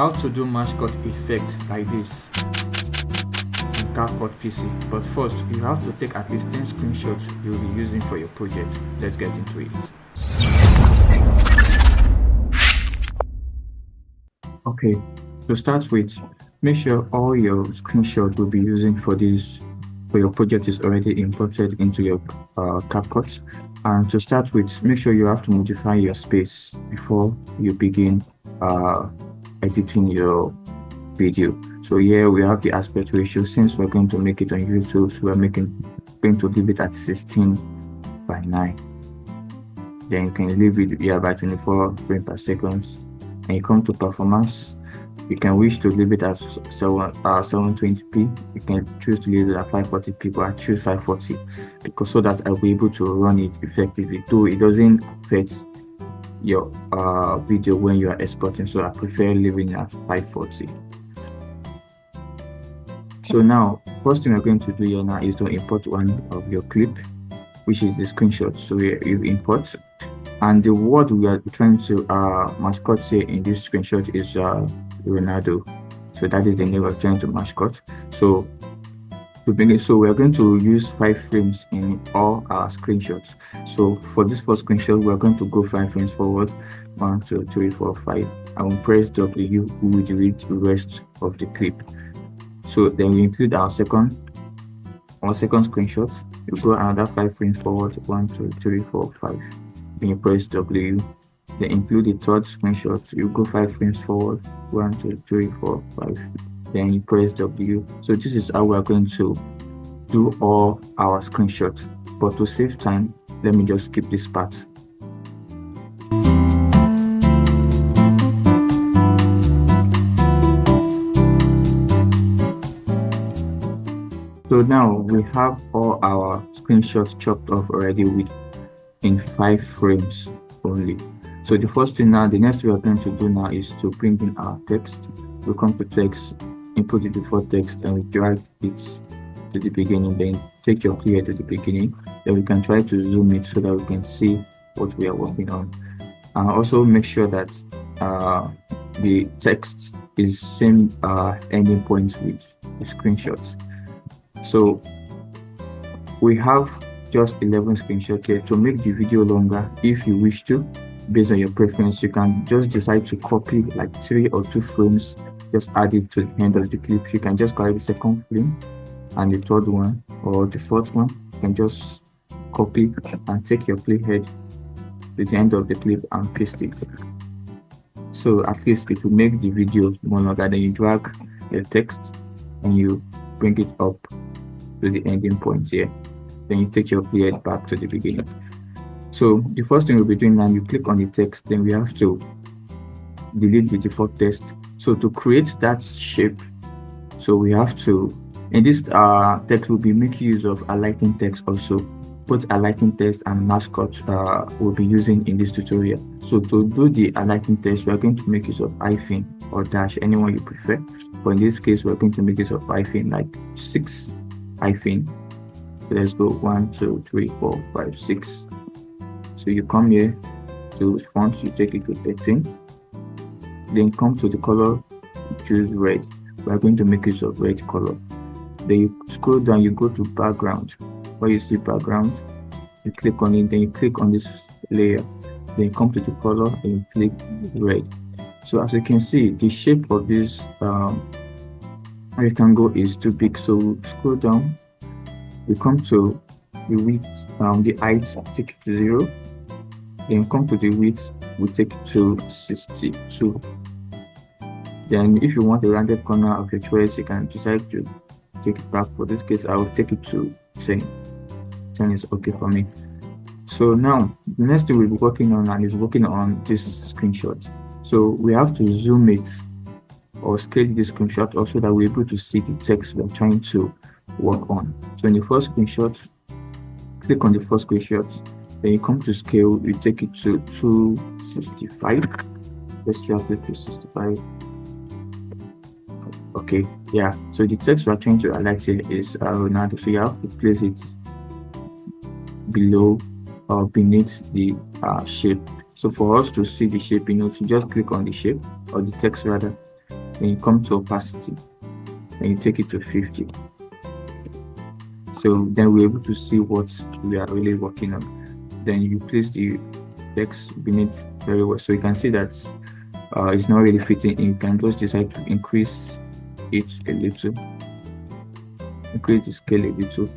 How to do mascot effect like this in CapCut PC. But first, you have to take at least 10 screenshots you'll be using for your project. Let's get into it. Okay, to start with, make sure all your screenshots we'll be using for your project is already imported into your CapCut. And to start with, make sure you have to modify your space before you begin editing your video. So here we have the aspect ratio. Since we're going to make it on YouTube, so we're going to leave it at 16:9. Then you can leave it here by 24 frames per second. And you come to performance, you can wish to leave it at 720p. You can choose to leave it at 540p, but I choose 540 because so that I'll be able to run it effectively, though it doesn't affect your video when you are exporting. So I prefer leaving it at 540. So now, first thing we're going to do here now is to import one of your clip, which is the screenshot. So you import, and the word we are trying to mascot here in this screenshot is Ronaldo. So that is the name we're trying to mascot. So to begin, so we're going to use 5 frames in all our screenshots. So for this first screenshot, we're going to go 5 frames forward. 1, 2, 3, 4, 5. I will press W, who will delete the rest of the clip. So then we include our second screenshot. You go another 5 frames forward. 1, 2, 3, 4, 5. Then you press W. Then include the third screenshot. You go 5 frames forward. 1, 2, 3, 4, 5. Then you press W. So this is how we're going to do all our screenshots. But to save time, let me just skip this part. So now we have all our screenshots chopped off already in 5 frames only. So the next thing we're going to do now is to bring in our text. We come to text, input the default text, and we drag it to the beginning. Then take your player to the beginning. Then we can try to zoom it so that we can see what we are working on. And also make sure that the text is same ending point with the screenshots. So we have just 11 screenshots here. To make the video longer, if you wish to, based on your preference, you can just decide to copy like 3 or 2 frames, just add it to the end of the clip. You can just carry the second frame and the third one or the fourth one. You can just copy and take your playhead to the end of the clip and paste it. So at least it will make the video more longer. Then you drag your text and you bring it up to the ending point here. Then you take your playhead back to the beginning. So the first thing we'll be doing now, you click on the text, then we have to delete the default text. So to create that shape, so we have to, in this text, we'll be making use of alighting text also. Both alighting text and mascot we'll be using in this tutorial. So to do the alighting text, we're going to make use of hyphen or dash, anyone you prefer. But in this case, we're going to make use of hyphen, like 6 hyphen. So let's go 1, 2, 3, 4, 5, 6. So you come here to font, you take it to 13. Then come to the color, choose red. We are going to make use of red color. Then you scroll down, you go to background. Where you see background, you click on it, then you click on this layer. Then you come to the color and you click red. So as you can see, the shape of this rectangle is too big. So scroll down, we come to the width, the height, take it to 0. Then come to the width, we take it to 62. Then if you want a rounded corner of your choice, you can decide to take it back. For this case, I will take it to 10. 10 is okay for me. So now the next thing we'll be working on is working on this screenshot. So we have to zoom it or scale this screenshot also that we're able to see the text we're trying to work on. So in the first screenshot, click on the first screenshot. Then you come to scale, you take it to 265. Let's drag this to 65. Okay, yeah. So the text we're trying to highlight here is Ronaldo. So you have to place it below or beneath the shape. So for us to see the shape, you just click on the shape or the text rather, then you come to opacity, and you take it to 50. So then we're able to see what we are really working on. Then you place the text beneath very well, so you can see that it's not really fitting in. You can just decide to increase it a little, increase the scale a little.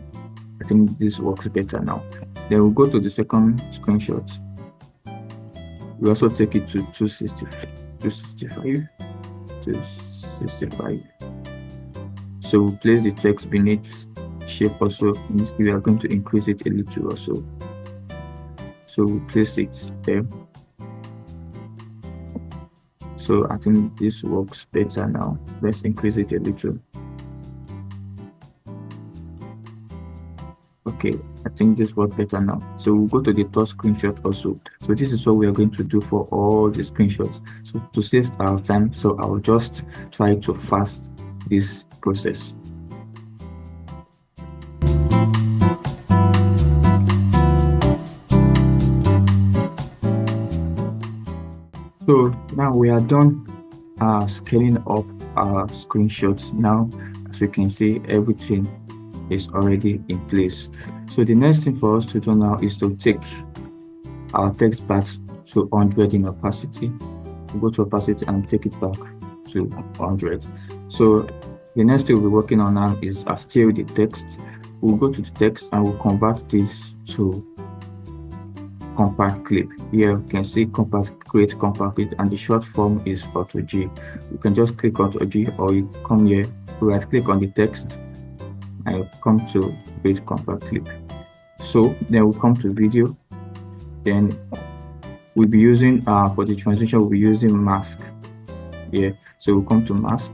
I think this works better now. Then we'll go to the second screenshot. We also take it to 265. So we'll place the text beneath shape also. In this case, we are going to increase it a little also. So we'll place it there. So I think this works better now. Let's increase it a little. Okay, I think this works better now. So we'll go to the third screenshot also. So this is what we are going to do for all the screenshots. So to save our time, so I'll just try to fast this process. So now we are done scaling up our screenshots. Now, as you can see, everything is already in place. So the next thing for us to do now is to take our text back to 100 in opacity. We go to opacity and take it back to 100. So the next thing we're working on now is still the text. We'll go to the text and we'll convert this to compact clip. Here you can see create compact clip, and the short form is Auto G. You can just click Auto G, or you come here, right click on the text, and you come to create compact clip. So then we'll come to video. Then we'll be using for the transition, we'll be using mask. Yeah, so we'll come to mask.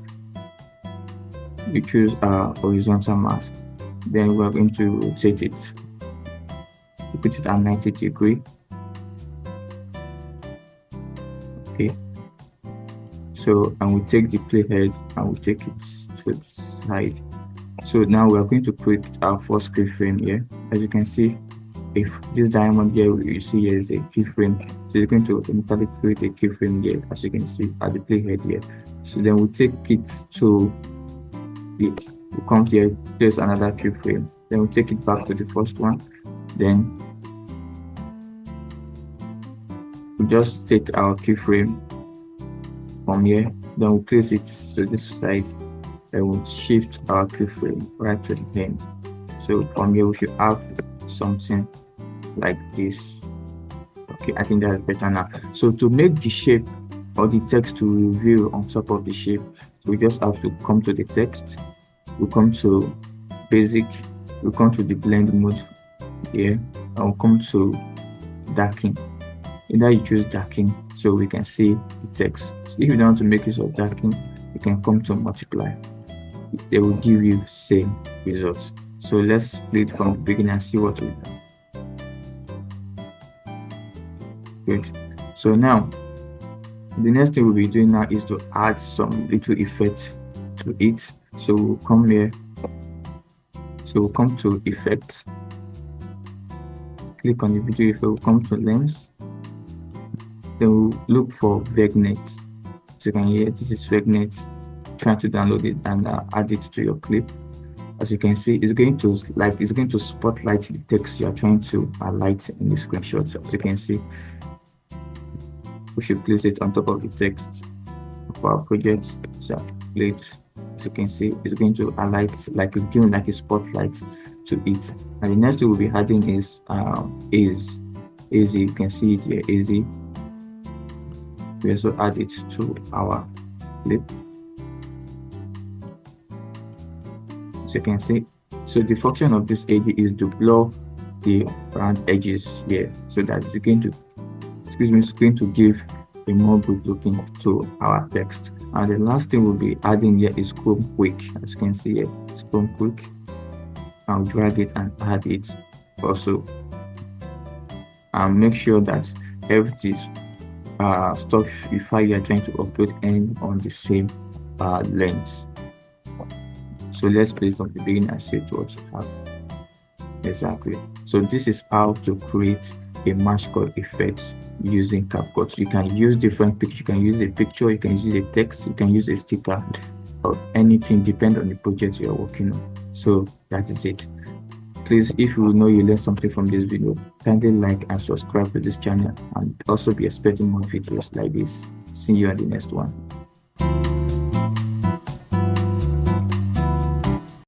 We choose horizontal mask. Then we're going to rotate it. We put it at 90 degree. Okay. So, and we take the playhead and we take it to the side. So now we are going to create our first keyframe here. As you can see, if this diamond here you see here is a keyframe, so you're going to automatically create a keyframe here, as you can see at the playhead here. So then we'll take it to the, we'll come here, place another keyframe. Then we'll take it back to the first one. Then we just take our keyframe from here, then we'll place it to this side, then we'll shift our keyframe right to the end. So from here we should have something like this. Okay, I think that's better now. So to make the shape or the text to reveal on top of the shape, we just have to come to the text, we come to basic, we come to the blend mode here, and we'll come to darken. Either you choose darken so we can see the text. So if you don't want to make use of darken, you can come to multiply. They will give you same results. So let's split it from the beginning and see what we have. Good. So now the next thing we'll be doing now is to add some little effect to it. So we'll come here. So we'll come to effects. Click on the video effect. We'll come to lens. Then we'll look for vignette. So you can hear this is vignette. Try to download it and add it to your clip. As you can see, it's going to spotlight the text you are trying to highlight in the screenshot. So as you can see, we should place it on top of the text of our project. So plate, as you can see, it's going to highlight, like it's giving like a spotlight to it. And the next thing we'll be adding is easy. You can see it here, easy. We also add it to our clip. So you can see, so the function of this AD is to blur the round edges here, so that it's going to give a more good looking to our text. And the last thing we'll be adding here is Chrome Quick. As you can see here, it's Chrome Quick. I'll drag it and add it also. And make sure that every stuff you file you're trying to upload end on the same length. So let's play from the beginning and see what you have. Exactly. So this is how to create a mask called effects using CapCut. You can use different pictures. You can use a picture, you can use a text, you can use a sticker, or anything, depend on the project you are working on. So that is it. Please, if you know you learned something from this video, kindly like and subscribe to this channel, and also be expecting more videos like this. See you on the next one.